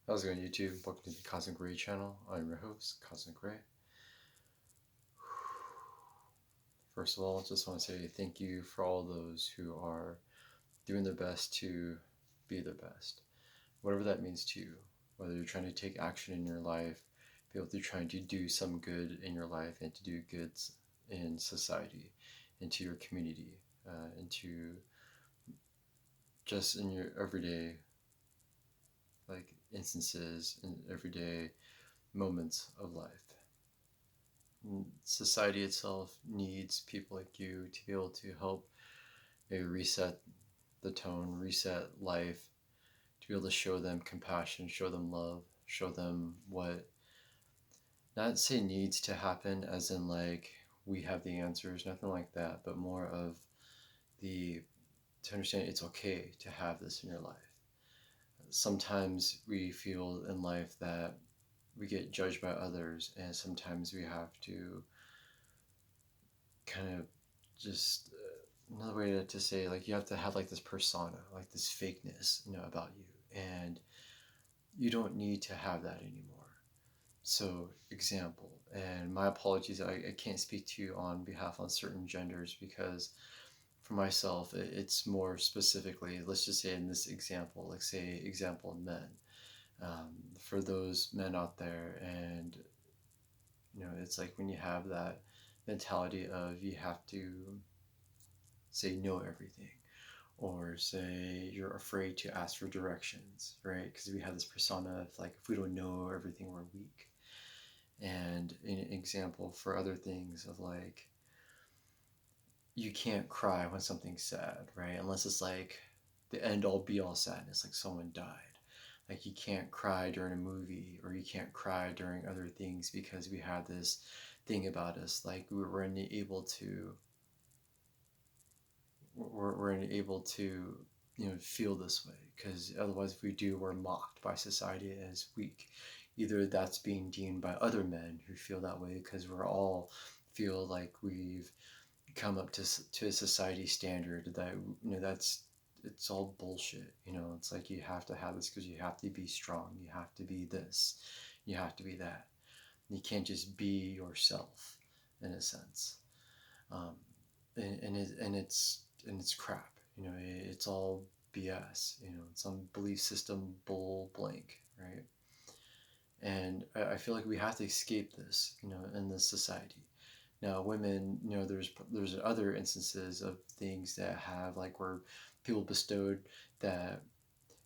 How's it going, YouTube? Welcome to the Cosmic Ray channel. I'm your host, Cosmic Ray. First of all, just want to say thank you for all those who are doing their best to be their best, whatever that means to you. Whether you're trying to take action in your life, be able to trying to do some good in your life and to do goods in society, into your community, into just in your everyday like instances in everyday moments of life. Society itself needs people like you to be able to help maybe reset the tone, reset life, to be able to show them compassion, show them love, show them what not say needs to happen as in like we have the answers, nothing like that, but more of the to understand it's okay to have this in your life. Sometimes we feel in life that we get judged by others, and sometimes we have to kind of just another way to say like you have to have like this persona, like this fakeness, about you, and you don't need to have that anymore. So example, and my apologies, I can't speak to you on behalf on certain genders because for myself it's more specifically, let's just say in this example, like say example men, for those men out there, and it's like when you have that mentality of you have to say know everything, or say you're afraid to ask for directions, right? Because we have this persona of like if we don't know everything, we're weak. And an example for other things of like you can't cry when something's sad, right? Unless it's like the end all be all sadness, like someone died. Like you can't cry during a movie, or you can't cry during other things because we have this thing about us, like we're unable to we're unable to feel this way, because otherwise if we do, we're mocked by society as weak. Either that's being deemed by other men who feel that way because we're all feel like we've come up to a society standard that that's it's all bullshit. It's like you have to have this because you have to be strong, you have to be this, you have to be that. You can't just be yourself in a sense. um, and it's crap. It's all BS. It's some belief system bull blank, right? And I feel like we have to escape this, in this society. Now, women, there's other instances of things that have like where people bestowed that,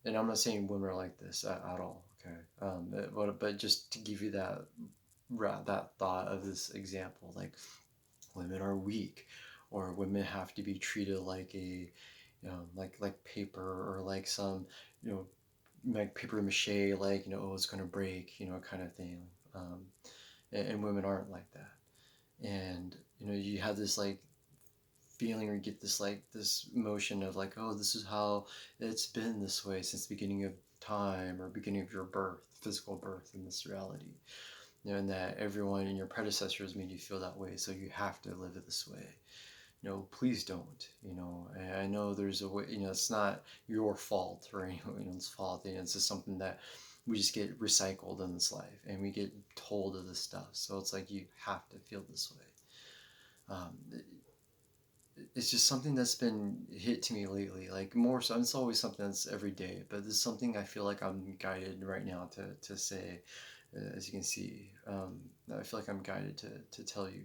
and I'm not saying women are like this at all, okay? But just to give you that thought of this example, like women are weak, or women have to be treated like a like paper, or like some you know like paper mache, like oh, it's gonna break, kind of thing. um, and women aren't like that. And you have this like feeling, or you get this like this emotion of like, oh, this is how it's been this way since the beginning of time, or beginning of your birth, physical birth in this reality. And that everyone in your predecessors made you feel that way, so you have to live it this way. Please don't. And I know there's a way. It's not your fault or anyone's fault. It's just something that we just get recycled in this life, and we get told of this stuff. So it's like you have to feel this way. It's just something that's been hit to me lately. Like more so, it's always something that's every day, but this is something I feel like I'm guided right now to say. As you can see, I feel like I'm guided to tell you.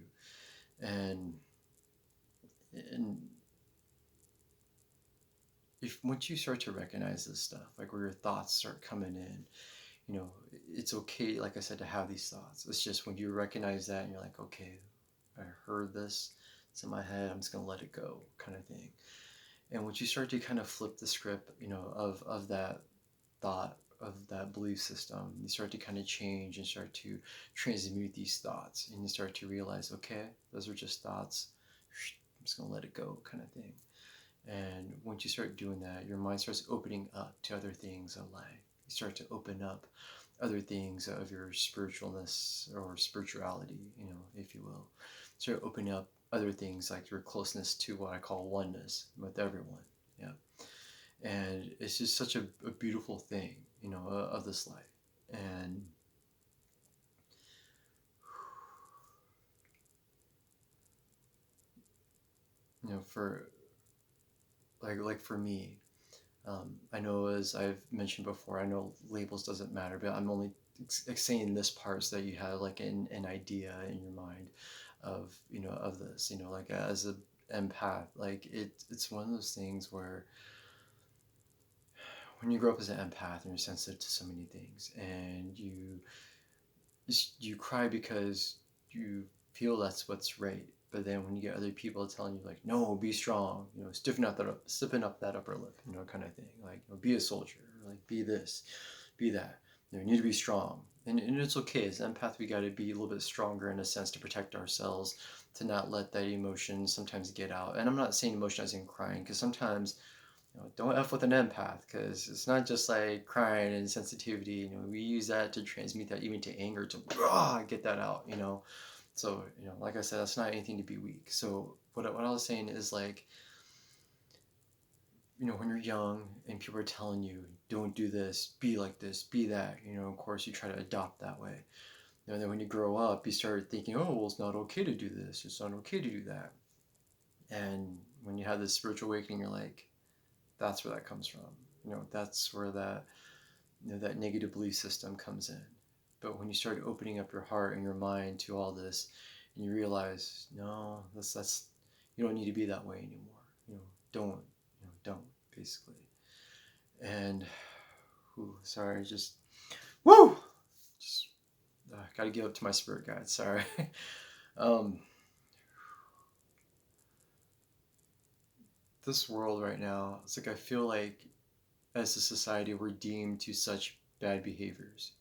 And and if once you start to recognize this stuff, like where your thoughts start coming in, it's okay, like I said, to have these thoughts. It's just when you recognize that and you're like, okay, I heard this, it's in my head, I'm just gonna let it go, kind of thing. And once you start to kind of flip the script, of that thought, of that belief system, you start to kind of change and start to transmute these thoughts, and you start to realize, okay, those are just thoughts, I'm just gonna let it go, kind of thing. And once you start doing that, your mind starts opening up to other things in life. You start to open up other things of your spiritualness or spirituality, if you will. Start opening up other things like your closeness to what I call oneness with everyone. Yeah. And it's just such a beautiful thing, of this life. And for for me, I know, as I've mentioned before, I know labels doesn't matter, but I'm only saying this part so that you have like an idea in your mind of of this, like as a empath. Like it's one of those things where when you grow up as an empath and you're sensitive to so many things, and you cry because you feel that's what's right. But then when you get other people telling you like, no, be strong, stiffen up that upper lip, kind of thing. Like, be a soldier, like be this, be that. You need to be strong. And it's okay. As an empath, we got to be a little bit stronger in a sense to protect ourselves, to not let that emotion sometimes get out. And I'm not saying emotion as in crying, because sometimes don't F with an empath, because it's not just like crying and sensitivity. We use that to transmute that even to anger, to get that out. So like I said, that's not anything to be weak. So what I was saying is like, when you're young and people are telling you don't do this, be that. Of course you try to adopt that way. And then when you grow up, you start thinking, oh, well, it's not okay to do this. It's not okay to do that. And when you have this spiritual awakening, you're like, that's where that comes from. That's where that negative belief system comes in. But when you start opening up your heart and your mind to all this, and you realize, no, that's you don't need to be that way anymore. Don't, don't, basically. And, sorry, just woo, just got to give up to my spirit guide. Sorry. um, this world right now, it's like I feel like as a society we're deemed to such bad behaviors.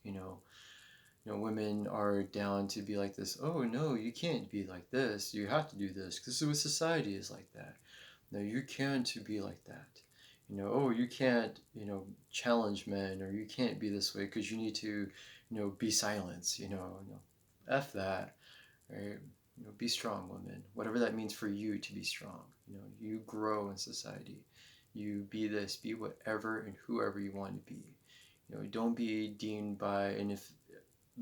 Women are down to be like this. Oh no, you can't be like this. You have to do this because this is what society is like that. No, you can to be like that. Oh, you can't, challenge men, or you can't be this way because you need to, be silenced. F that, right? Be strong, women. Whatever that means for you to be strong. You grow in society. You be this, be whatever and whoever you want to be. Don't be deemed by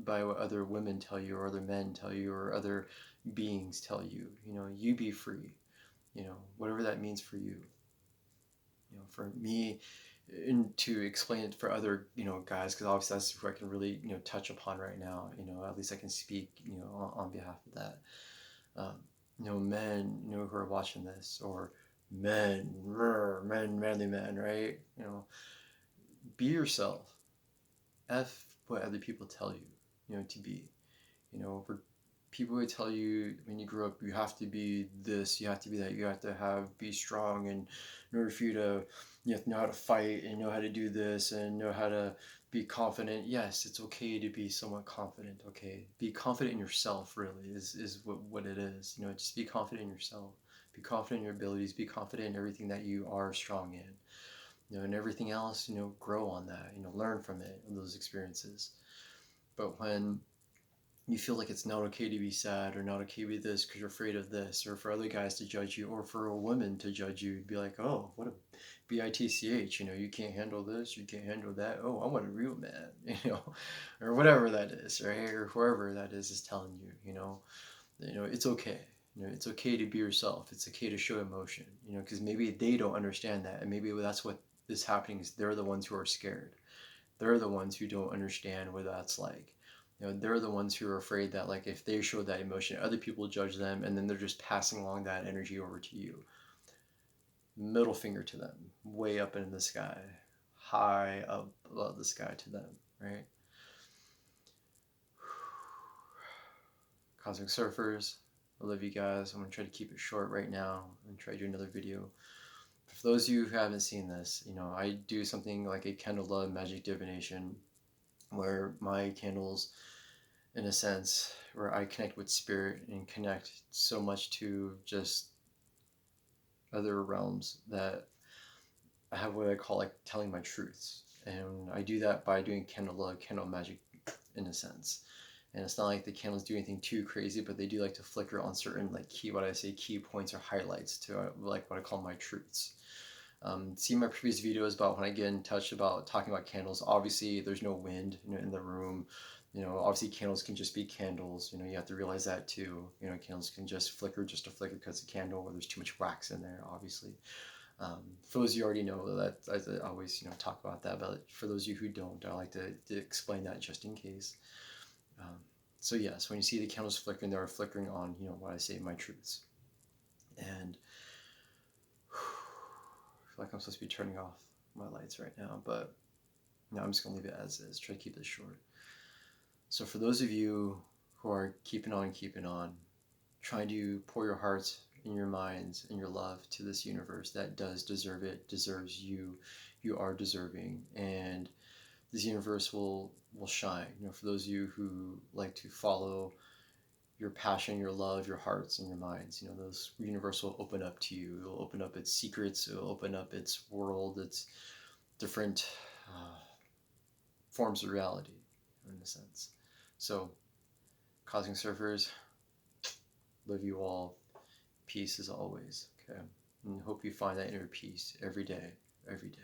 what other women tell you, or other men tell you, or other beings tell you. You be free. Whatever that means for you. For me, and to explain it for other guys, because obviously that's who I can really touch upon right now. At least I can speak on behalf of that. Um, men who are watching this, or men, manly men, right? Be yourself. F what other people tell you, to be. For people who tell you when you grow up you have to be this, you have to be that, you have to be strong, and in order for you to, you have to know how to fight and know how to do this and know how to be confident. Yes, it's okay to be somewhat confident. Okay, be confident in yourself. Really, is what it is. Just be confident in yourself. Be confident in your abilities. Be confident in everything that you are strong in. And everything else, grow on that. Learn from it, those experiences. But when you feel like it's not okay to be sad, or not okay to be this because you're afraid of this, or for other guys to judge you, or for a woman to judge you, be like, oh, what a bitch, you can't handle this, you can't handle that. Oh, I want a real man, or whatever that is, right? Or whoever that is telling you, it's okay. It's okay to be yourself. It's okay to show emotion, because maybe they don't understand that, and maybe that's what is happening, is they're the ones who are scared. They're the ones who don't understand what that's like. They're the ones who are afraid that, like, if they show that emotion, other people judge them, and then they're just passing along that energy over to you. Middle finger to them, way up in the sky, high up above the sky to them, right? Cosmic Surfers, I love you guys. I'm gonna try to keep it short right now and try to do another video. For those of you who haven't seen this, I do something like a candle love magic divination, where my candles, in a sense, where I connect with spirit and connect so much to just other realms, that I have what I call like telling my truths. And I do that by doing candle love, candle magic, in a sense. And it's not like the candles do anything too crazy, but they do like to flicker on certain, like, key, what I say, key points or highlights to like what I call my truths. See my previous videos about when I get in touch about talking about candles. Obviously, there's no wind, in the room. Obviously candles can just be candles. You have to realize that too. Candles can just flicker just to flicker because it's a candle, or there's too much wax in there, obviously. For those of you already know that, I always talk about that, but for those of you who don't, I like to explain that just in case. Um, so yes, when you see the candles flickering, they're flickering on what I say, my truths. And I feel like I'm supposed to be turning off my lights right now, but no, I'm just gonna leave it as is. Try to keep this short. So for those of you who are keeping on, trying to pour your hearts and your minds and your love to this universe that does deserve it, deserves you. You are deserving, and this universe will shine. For those of you who like to follow your passion, your love, your hearts, and your minds, those universe will open up to you. It'll open up its secrets. It'll open up its world, its different forms of reality, in a sense. So, Cosmic Surfers, love you all. Peace as always. Okay, and hope you find that inner peace every day, every day.